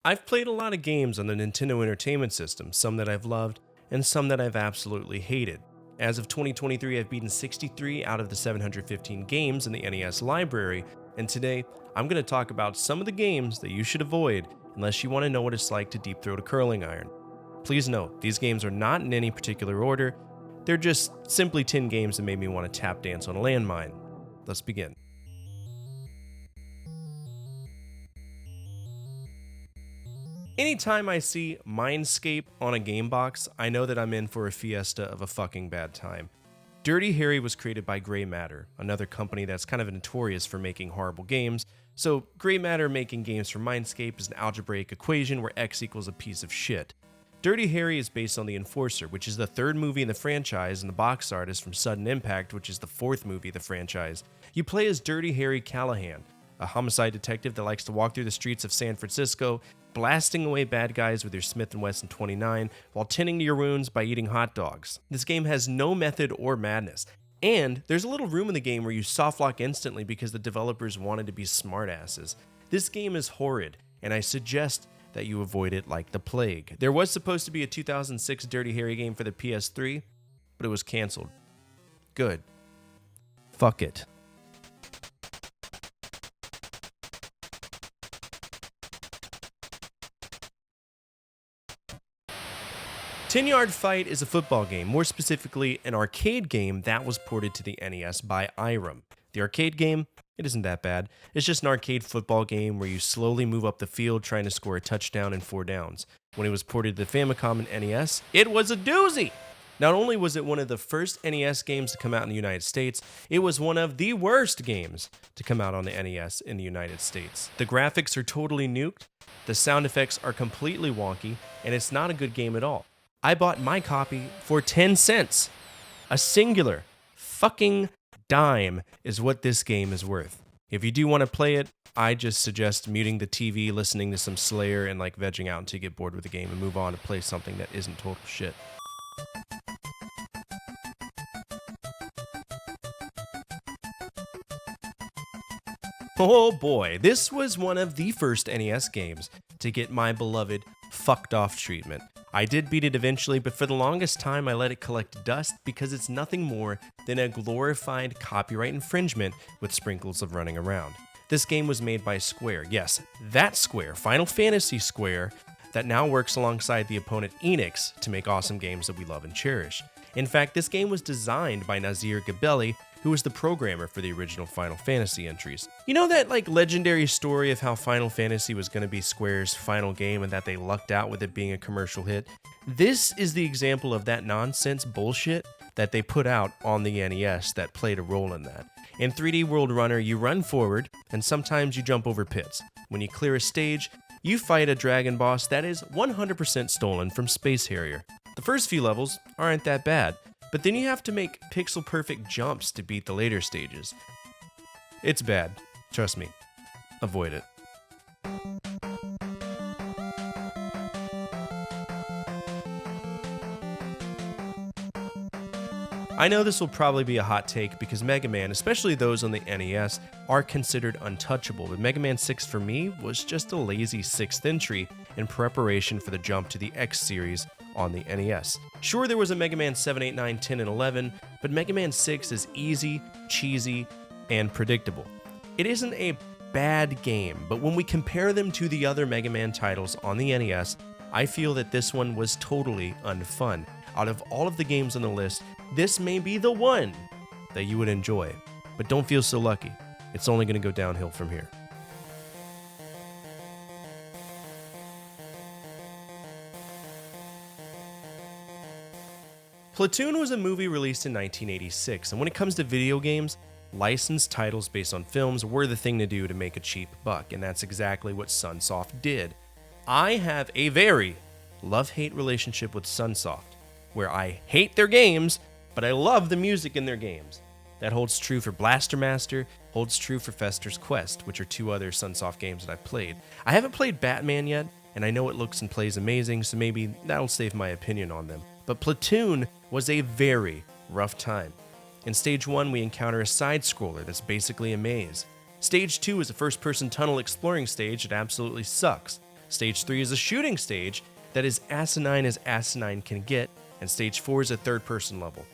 I've played a lot of games on the Nintendo Entertainment System, some that I've loved, and some that I've absolutely hated. As of 2023, I've beaten 63 out of the 715 games in the NES library, and today, I'm going to talk about some of the games that you should avoid unless you want to know what it's like to deep throat a curling iron. Please note, these games are not in any particular order, they're just simply 10 games that made me want to tap dance on a landmine. Let's begin. Anytime I see Mindscape on a game box, I know that I'm in for a fiesta of a fucking bad time. Dirty Harry was created by Grey Matter, another company that's kind of notorious for making horrible games. So Grey Matter making games for Mindscape is an algebraic equation where x equals a piece of shit. Dirty Harry is based on The Enforcer, which is the third movie in the franchise, and the box art is from Sudden Impact, which is the fourth movie of the franchise. You play as Dirty Harry Callahan, a homicide detective that likes to walk through the streets of San Francisco, blasting away bad guys with your Smith & Wesson 29 while tending to your wounds by eating hot dogs. This game has no method or madness, and there's a little room in the game where you softlock instantly because the developers wanted to be smartasses. This game is horrid, and I suggest that you avoid it like the plague. There was supposed to be a 2006 Dirty Harry game for the PS3, but it was canceled. Good. Fuck it. 10-Yard Fight is a football game, more specifically an arcade game that was ported to the NES by Irem. The arcade game, it isn't that bad. It's just an arcade football game where you slowly move up the field trying to score a touchdown in 4 downs. When it was ported to the Famicom and NES, it was a doozy! Not only was it one of the first NES games to come out in the United States, it was one of the worst games to come out on the NES in the United States. The graphics are totally nuked, the sound effects are completely wonky, and it's not a good game at all. I bought my copy for 10 cents. A singular fucking dime is what this game is worth. If you do want to play it, I just suggest muting the TV, listening to some Slayer, and vegging out until you get bored with the game and move on to play something that isn't total shit. Oh boy, this was one of the first NES games to get my beloved fucked off treatment. I did beat it eventually, but for the longest time I let it collect dust because it's nothing more than a glorified copyright infringement with sprinkles of running around. This game was made by Square, yes, that Square, Final Fantasy Square, that now works alongside the opponent Enix to make awesome games that we love and cherish. In fact, this game was designed by Nazir Gabelli, who was the programmer for the original Final Fantasy entries. You know that legendary story of how Final Fantasy was going to be Square's final game and that they lucked out with it being a commercial hit? This is the example of that nonsense bullshit that they put out on the NES that played a role in that. In 3D World Runner, you run forward, and sometimes you jump over pits. When you clear a stage, you fight a dragon boss that is 100% stolen from Space Harrier. The first few levels aren't that bad, but then you have to make pixel-perfect jumps to beat the later stages. It's bad. Trust me. Avoid it. I know this will probably be a hot take because Mega Man, especially those on the NES, are considered untouchable, but Mega Man 6 for me was just a lazy 6th entry in preparation for the jump to the X series on the NES. Sure, there was a Mega Man 7, 8, 9, 10, and 11, but Mega Man 6 is easy, cheesy, and predictable. It isn't a bad game, but when we compare them to the other Mega Man titles on the NES, I feel that this one was totally unfun. Out of all of the games on the list, this may be the one that you would enjoy, but don't feel so lucky. It's only going to go downhill from here. Platoon was a movie released in 1986, and when it comes to video games, licensed titles based on films were the thing to do to make a cheap buck, and that's exactly what Sunsoft did. I have a very love-hate relationship with Sunsoft, where I hate their games, but I love the music in their games. That holds true for Blaster Master, holds true for Fester's Quest, which are 2 other Sunsoft games that I've played. I haven't played Batman yet, and I know it looks and plays amazing, so maybe that'll save my opinion on them. But Platoon was a very rough time. In Stage 1, we encounter a side-scroller that's basically a maze. Stage 2 is a first-person tunnel exploring stage that absolutely sucks. Stage 3 is a shooting stage that is asinine as asinine can get, and Stage 4 is a third-person level.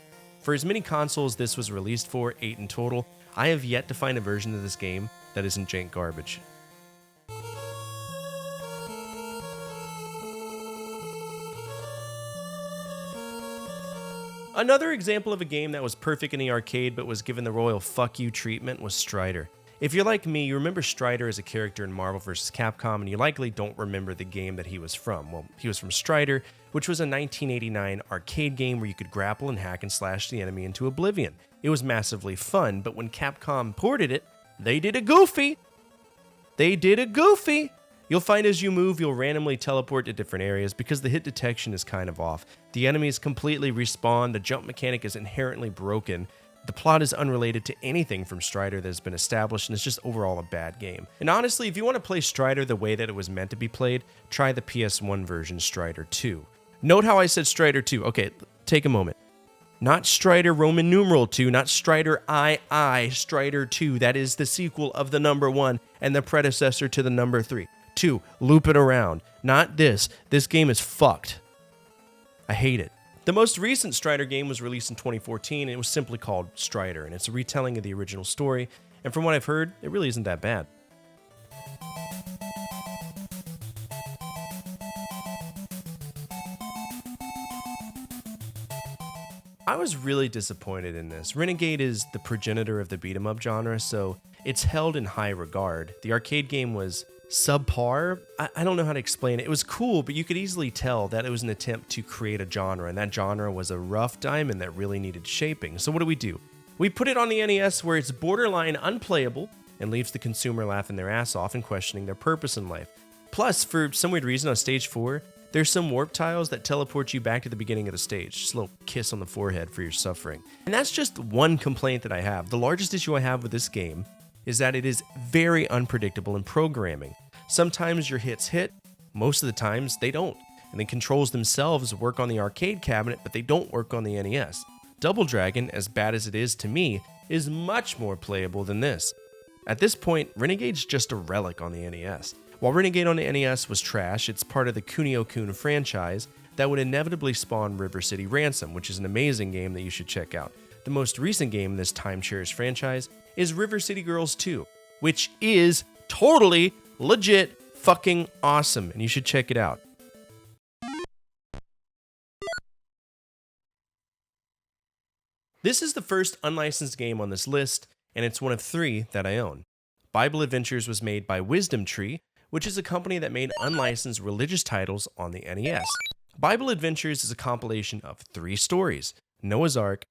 For as many consoles this was released for, 8 in total, I have yet to find a version of this game that isn't jank garbage. Another example of a game that was perfect in the arcade but was given the royal fuck you treatment was Strider. If you're like me, you remember Strider as a character in Marvel vs. Capcom, and you likely don't remember the game that he was from. Well, he was from Strider, which was a 1989 arcade game where you could grapple and hack and slash the enemy into oblivion. It was massively fun, but when Capcom ported it, they did a goofy. You'll find as you move, you'll randomly teleport to different areas because the hit detection is kind of off. The enemies completely respawn, the jump mechanic is inherently broken. The plot is unrelated to anything from Strider that has been established, and it's just overall a bad game. And honestly, if you want to play Strider the way that it was meant to be played, try the PS1 version Strider 2. Note how I said Strider 2. Okay, take a moment. Not Strider Roman numeral 2, not Strider II, Strider 2. That is the sequel of the number 1 and the predecessor to the number 3. 2, loop it around. Not this. This game is fucked. I hate it. The most recent Strider game was released in 2014, and it was simply called Strider, and it's a retelling of the original story, and from what I've heard, it really isn't that bad. I was really disappointed in this. Renegade is the progenitor of the beat-em-up genre, so it's held in high regard. The arcade game was subpar. I don't know how to explain it. It was cool, but you could easily tell that it was an attempt to create a genre, and that genre was a rough diamond that really needed shaping. So what do? We put it on the NES where it's borderline unplayable and leaves the consumer laughing their ass off and questioning their purpose in life. Plus, for some weird reason on Stage 4, there's some warp tiles that teleport you back to the beginning of the stage. Just a little kiss on the forehead for your suffering. And that's just one complaint that I have. The largest issue I have with this game is that it is very unpredictable in programming. Sometimes your hits hit, most of the times they don't. And the controls themselves work on the arcade cabinet, but they don't work on the NES. Double Dragon, as bad as it is to me, is much more playable than this. At this point, Renegade's just a relic on the NES. While Renegade on the NES was trash, it's part of the Kunio-kun franchise that would inevitably spawn River City Ransom, which is an amazing game that you should check out. The most recent game in this time-cherished franchise is River City Girls 2, which is totally legit fucking awesome, and you should check it out. This is the first unlicensed game on this list, and it's one of 3 that I own. Bible Adventures was made by Wisdom Tree, which is a company that made unlicensed religious titles on the NES. Bible Adventures is a compilation of 3 stories: Noah's Ark,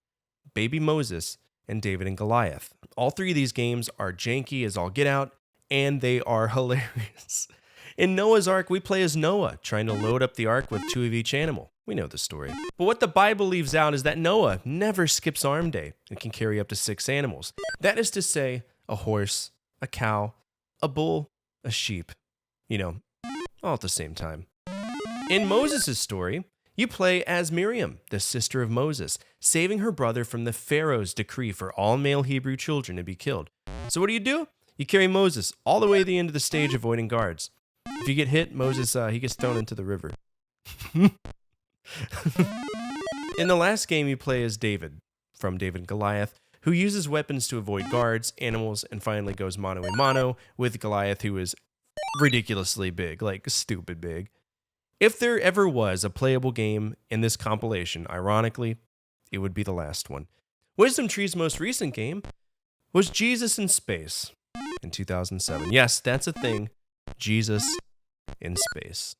Baby Moses, and David and Goliath. All 3 of these games are janky as all get out, and they are hilarious. In Noah's Ark, we play as Noah, trying to load up the ark with 2 of each animal. We know the story. But what the Bible leaves out is that Noah never skips arm day and can carry up to 6 animals. That is to say, a horse, a cow, a bull, a sheep. You know, all at the same time. In Moses' story, you play as Miriam, the sister of Moses, saving her brother from the Pharaoh's decree for all male Hebrew children to be killed. So what do? You carry Moses all the way to the end of the stage avoiding guards. If you get hit, Moses, he gets thrown into the river. In the last game, you play as David, from David and Goliath, who uses weapons to avoid guards, animals, and finally goes mano a mano with Goliath, who is ridiculously big, like stupid big. If there ever was a playable game in this compilation, ironically, it would be the last one. Wisdom Tree's most recent game was Jesus in Space in 2007. Yes, that's a thing. Jesus in Space.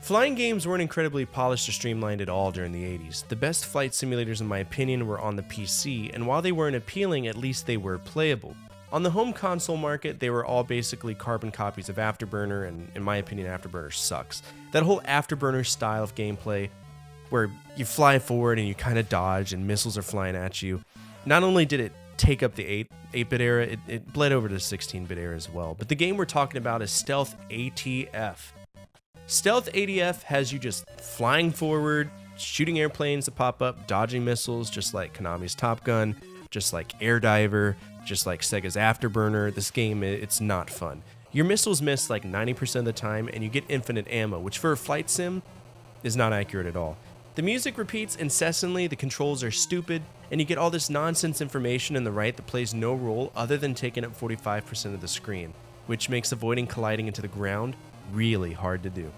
Flying games weren't incredibly polished or streamlined at all during the 80s. The best flight simulators, in my opinion, were on the PC, and while they weren't appealing, at least they were playable. On the home console market, they were all basically carbon copies of Afterburner, and in my opinion, Afterburner sucks. That whole Afterburner style of gameplay, where you fly forward and you kind of dodge and missiles are flying at you, not only did it take up the 8-bit era, it bled over to the 16-bit era as well. But the game we're talking about is Stealth ATF. Stealth ATF has you just flying forward, shooting airplanes that pop up, dodging missiles, just like Konami's Top Gun, just like Air Diver, just like Sega's Afterburner. This game, it's not fun. Your missiles miss like 90% of the time, and you get infinite ammo, which for a flight sim is not accurate at all. The music repeats incessantly, the controls are stupid, and you get all this nonsense information in the right that plays no role other than taking up 45% of the screen, which makes avoiding colliding into the ground really hard to do.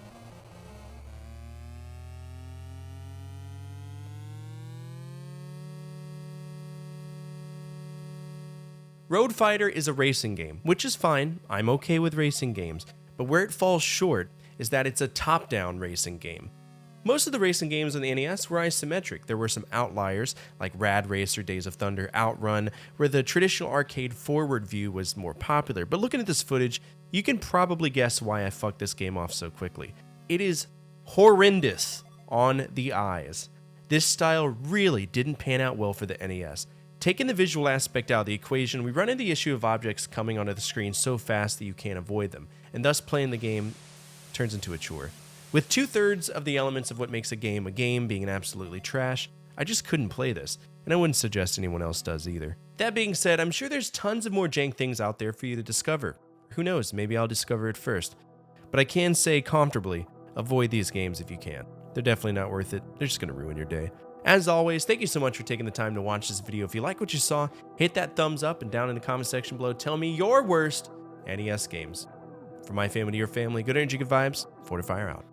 Road Fighter is a racing game, which is fine. I'm okay with racing games, but where it falls short is that it's a top-down racing game. Most of the racing games on the NES were isometric. There were some outliers, like Rad Race or Days of Thunder, Outrun, where the traditional arcade forward view was more popular. But looking at this footage, you can probably guess why I fucked this game off so quickly. It is horrendous on the eyes. This style really didn't pan out well for the NES. Taking the visual aspect out of the equation, we run into the issue of objects coming onto the screen so fast that you can't avoid them, and thus playing the game turns into a chore. With 2/3 of the elements of what makes a game being absolutely trash, I just couldn't play this, and I wouldn't suggest anyone else does either. That being said, I'm sure there's tons of more jank things out there for you to discover. Who knows, maybe I'll discover it first. But I can say comfortably, avoid these games if you can. They're definitely not worth it. They're just going to ruin your day. As always, thank you so much for taking the time to watch this video. If you like what you saw, hit that thumbs up, and down in the comment section below, tell me your worst NES games. From my family to your family, good energy, good vibes. Fortifier out.